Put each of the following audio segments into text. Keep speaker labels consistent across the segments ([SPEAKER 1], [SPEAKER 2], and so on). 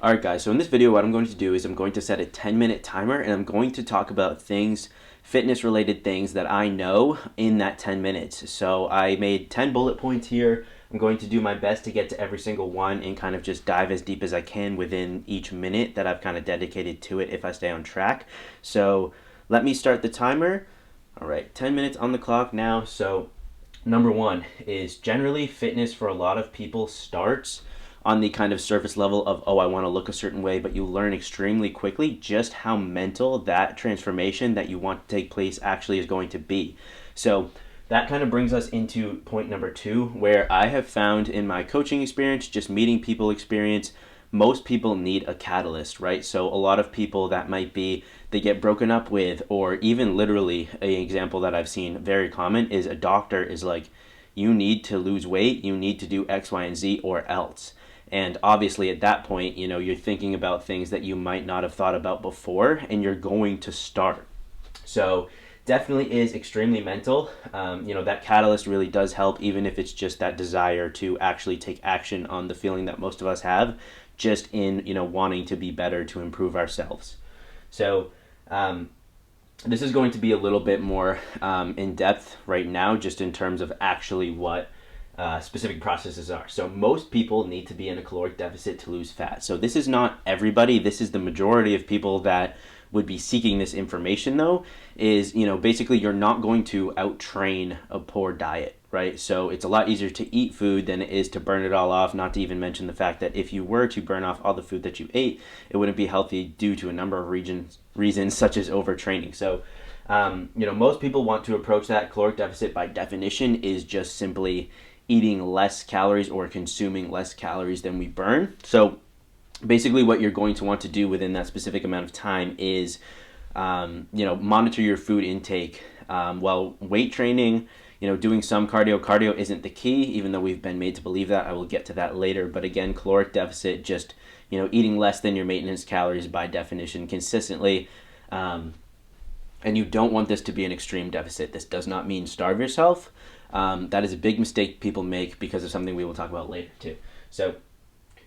[SPEAKER 1] Alright guys, so in this video what I'm going to do is I'm going to set a 10-minute timer and I'm going to talk about things, fitness related things that I know in that 10 minutes. So I made 10 bullet points here. I'm going to do my best to get to every single one and kind of just dive as deep as I can within each minute that I've kind of dedicated to it if I stay on track. So let me start the timer. Alright, 10 minutes on the clock now. So number one is generally fitness for a lot of people starts on the kind of surface level of, oh, I want to look a certain way, but you learn extremely quickly just how mental that transformation that you want to take place actually is going to be. So that kind of brings us into point number two, where I have found in my coaching experience, just meeting people experience, most people need a catalyst, right? So a lot of people that might be, they get broken up with, or even literally an example that I've seen very common is a doctor is like, you need to lose weight, you need to do X, Y, and Z or else. And obviously at that point, you know, you're thinking about things that you might not have thought about before, and you're going to start. So definitely is extremely mental. That catalyst really does help, even if it's just that desire to actually take action on the feeling that most of us have, just in, wanting to be better, to improve ourselves. So this is going to be a little bit more in depth right now, just in terms of actually what specific processes are. So most people need to be in a caloric deficit to lose fat. So this is not everybody. This is the majority of people that would be seeking this information, though, is, basically you're not going to out-train a poor diet, right? So it's a lot easier to eat food than it is to burn it all off, not to even mention the fact that if you were to burn off all the food that you ate, it wouldn't be healthy due to a number of reasons such as overtraining. So, most people want to approach that caloric deficit by definition is just simply eating less calories or consuming less calories than we burn. So basically what you're going to want to do within that specific amount of time is, monitor your food intake. While weight training, doing some cardio. Cardio isn't the key, even though we've been made to believe that. I will get to that later. But again, caloric deficit, just, eating less than your maintenance calories by definition consistently. And you don't want this to be an extreme deficit. This does not mean starve yourself. That is a big mistake people make because of something we will talk about later too. So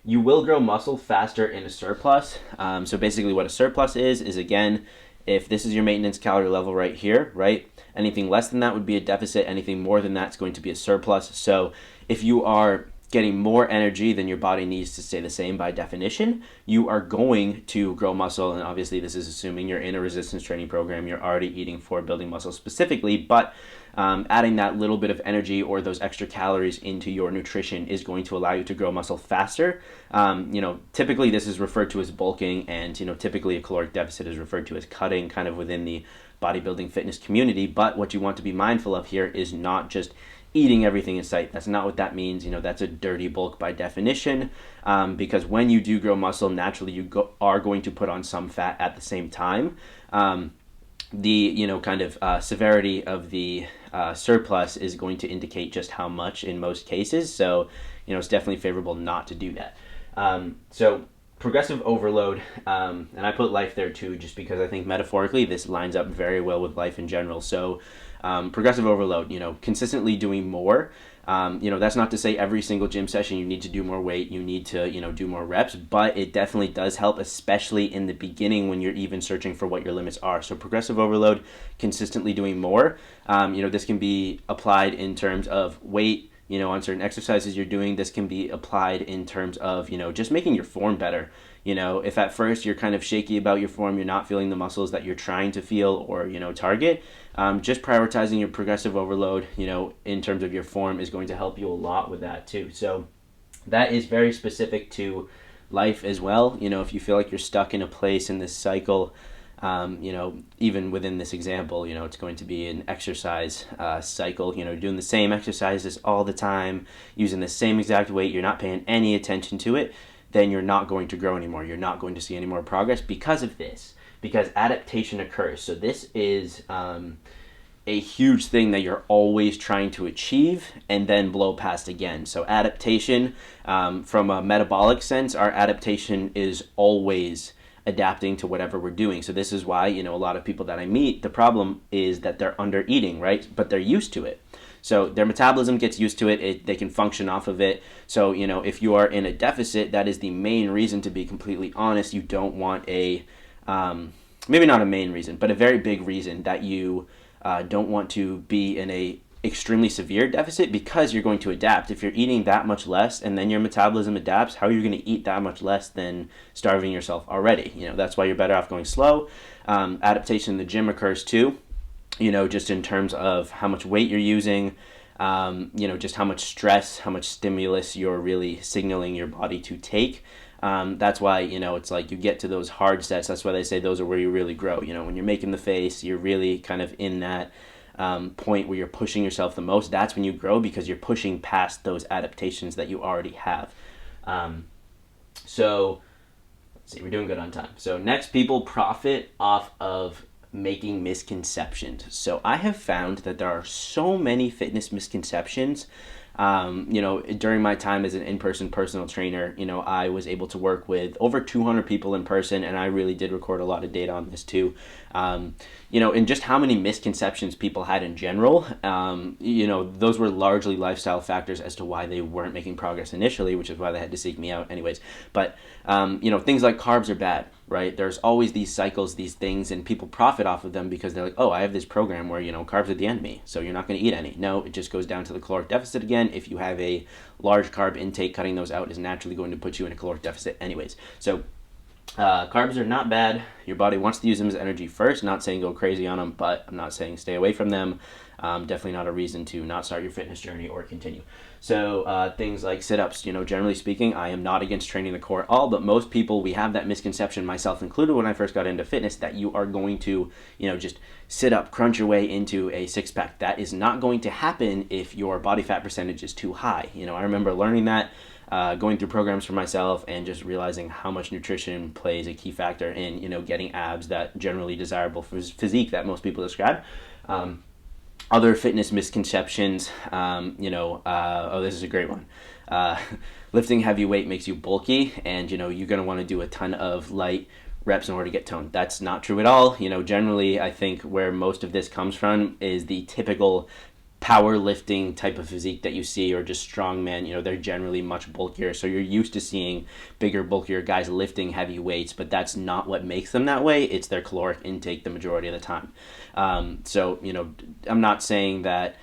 [SPEAKER 1] you will grow muscle faster in a surplus. So basically what a surplus is again, if this is your maintenance calorie level right here, right? Anything less than that would be a deficit. Anything more than that is going to be a surplus. So if you are getting more energy than your body needs to stay the same by definition, you are going to grow muscle. And obviously this is assuming you're in a resistance training program, you're already eating for building muscle specifically, but adding that little bit of energy or those extra calories into your nutrition is going to allow you to grow muscle faster. Typically this is referred to as bulking, and typically a caloric deficit is referred to as cutting, kind of within the bodybuilding fitness community. But what you want to be mindful of here is not just eating everything in sight. That's not what that means. That's a dirty bulk by definition, because when you do grow muscle, naturally you are going to put on some fat at the same time. The severity of the surplus is going to indicate just how much in most cases. So it's definitely favorable not to do that. So progressive overload, and I put life there too, just because I think metaphorically this lines up very well with life in general. So progressive overload, consistently doing more. That's not to say every single gym session you need to do more weight, you need to, do more reps, but it definitely does help, especially in the beginning when you're even searching for what your limits are. So progressive overload, consistently doing more. This can be applied in terms of weight, on certain exercises you're doing. This can be applied in terms of, just making your form better. If at first you're kind of shaky about your form, you're not feeling the muscles that you're trying to feel or, target, just prioritizing your progressive overload, in terms of your form is going to help you a lot with that too. So that is very specific to life as well. If you feel like you're stuck in a place in this cycle, even within this example, it's going to be an exercise cycle, doing the same exercises all the time, using the same exact weight, you're not paying any attention to it, then you're not going to grow anymore. You're not going to see any more progress because of this, because adaptation occurs. So this is a huge thing that you're always trying to achieve and then blow past again. So adaptation, from a metabolic sense, our adaptation is always adapting to whatever we're doing. So this is why, a lot of people that I meet, the problem is that they're under eating, right? But they're used to it. So their metabolism gets used to it, they can function off of it. So, if you are in a deficit, that is the main reason, to be completely honest. You don't want maybe not a main reason, but a very big reason that you don't want to be in a extremely severe deficit, because you're going to adapt. If you're eating that much less and then your metabolism adapts, how are you going to eat that much less than starving yourself already? That's why you're better off going slow. Adaptation in the gym occurs too, just in terms of how much weight you're using, just how much stress, how much stimulus you're really signaling your body to take. That's why, it's like you get to those hard sets. That's why they say those are where you really grow. When you're making the face, you're really kind of in that point where you're pushing yourself the most. That's when you grow, because you're pushing past those adaptations that you already have. So let's see, we're doing good on time. So next, people profit off of making misconceptions. So I have found that there are so many fitness misconceptions. During my time as an in-person personal trainer, I was able to work with over 200 people in person, and I really did record a lot of data on this too. And just how many misconceptions people had in general. Those were largely lifestyle factors as to why they weren't making progress initially, which is why they had to seek me out anyways. But, things like carbs are bad, right? There's always these cycles, these things, and people profit off of them because they're like, oh, I have this program where, carbs are the enemy, so you're not going to eat any. No, it just goes down to the caloric deficit again. If you have a large carb intake, cutting those out is naturally going to put you in a caloric deficit anyways. So carbs are not bad. Your body wants to use them as energy first. Not saying go crazy on them, but I'm not saying stay away from them. Definitely not a reason to not start your fitness journey or continue. So things like sit-ups, generally speaking, I am not against training the core at all, but most people, we have that misconception, myself included when I first got into fitness, that you are going to, just sit up, crunch your way into a six-pack. That is not going to happen if your body fat percentage is too high. I remember learning that, going through programs for myself, and just realizing how much nutrition plays a key factor in, getting abs, that generally desirable physique that most people describe. Other fitness misconceptions, this is a great one. Lifting heavy weight makes you bulky, and, you're going to want to do a ton of light reps in order to get toned. That's not true at all. Generally, I think where most of this comes from is the typical powerlifting type of physique that you see, or just strong men. They're generally much bulkier, so you're used to seeing bigger, bulkier guys lifting heavy weights, but that's not what makes them that way. It's their caloric intake the majority of the time. So I'm not saying that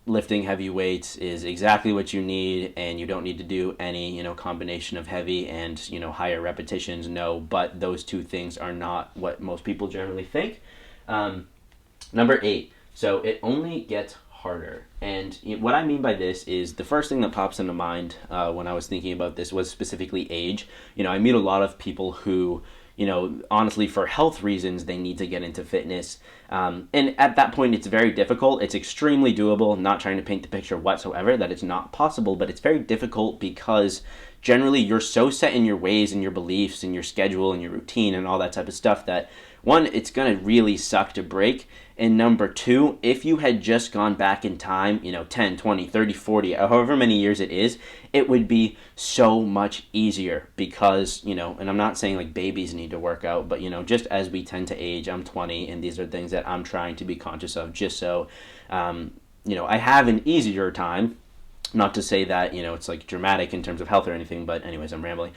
[SPEAKER 1] lifting heavy weights is exactly what you need, and you don't need to do any combination of heavy and higher repetitions. No, but those two things are not what most people generally think. Number 8. So it only gets harder. And what I mean by this is, the first thing that pops into mind when I was thinking about this was specifically age. I meet a lot of people who, honestly, for health reasons, they need to get into fitness. And at that point, it's very difficult. It's extremely doable. I'm not trying to paint the picture whatsoever that it's not possible, but it's very difficult because generally you're so set in your ways and your beliefs and your schedule and your routine and all that type of stuff that, one, it's going to really suck to break. And number 2, if you had just gone back in time, 10, 20, 30, 40, however many years it is, it would be so much easier because, and I'm not saying like babies need to work out, but, just as we tend to age, I'm 20, and these are things that I'm trying to be conscious of just so, I have an easier time. Not to say that, it's like dramatic in terms of health or anything, but anyways, I'm rambling.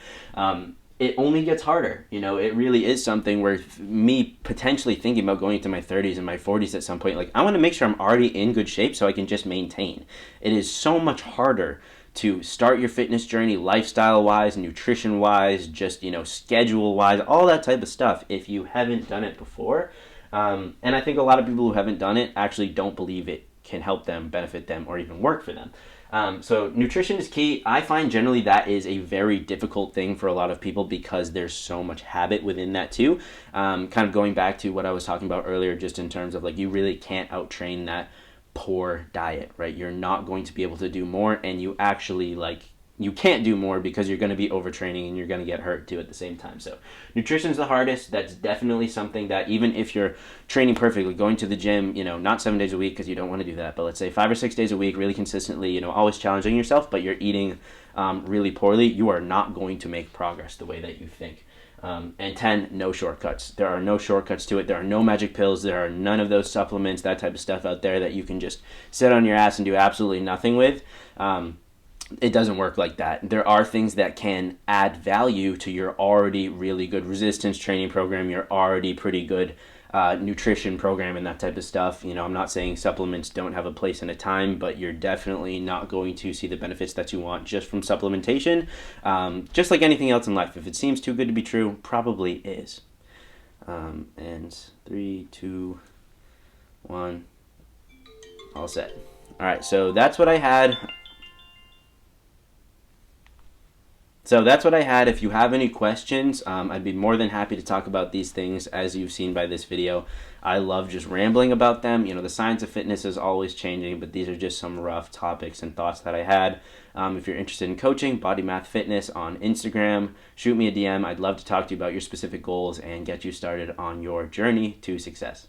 [SPEAKER 1] It only gets harder. It really is something where me potentially thinking about going into my 30s and my 40s at some point, like, I want to make sure I'm already in good shape so I can just maintain. It is so much harder to start your fitness journey lifestyle-wise, nutrition-wise, just, schedule-wise, all that type of stuff if you haven't done it before. And I think a lot of people who haven't done it actually don't believe it can help them, benefit them, or even work for them. So nutrition is key. I find generally that is a very difficult thing for a lot of people because there's so much habit within that too. Kind of going back to what I was talking about earlier, just in terms of like, you really can't out-train that poor diet, right? You're not going to be able to do more, and you actually, like, you can't do more because you're going to be overtraining and you're going to get hurt too at the same time. So nutrition's the hardest. That's definitely something that even if you're training perfectly, going to the gym, not 7 days a week because you don't want to do that, but let's say 5 or 6 days a week, really consistently, always challenging yourself, but you're eating really poorly, you are not going to make progress the way that you think. And 10, no shortcuts. There are no shortcuts to it. There are no magic pills. There are none of those supplements, that type of stuff out there that you can just sit on your ass and do absolutely nothing with. It doesn't work like that. There are things that can add value to your already really good resistance training program, your already pretty good nutrition program and that type of stuff. I'm not saying supplements don't have a place and a time, but you're definitely not going to see the benefits that you want just from supplementation. Just like anything else in life, if it seems too good to be true, probably is. And 3, 2, 1, all set. All right, so that's what I had. If you have any questions, I'd be more than happy to talk about these things. As you've seen by this video, I love just rambling about them. The science of fitness is always changing, but these are just some rough topics and thoughts that I had. If you're interested in coaching, Body Math Fitness on Instagram, shoot me a DM. I'd love to talk to you about your specific goals and get you started on your journey to success.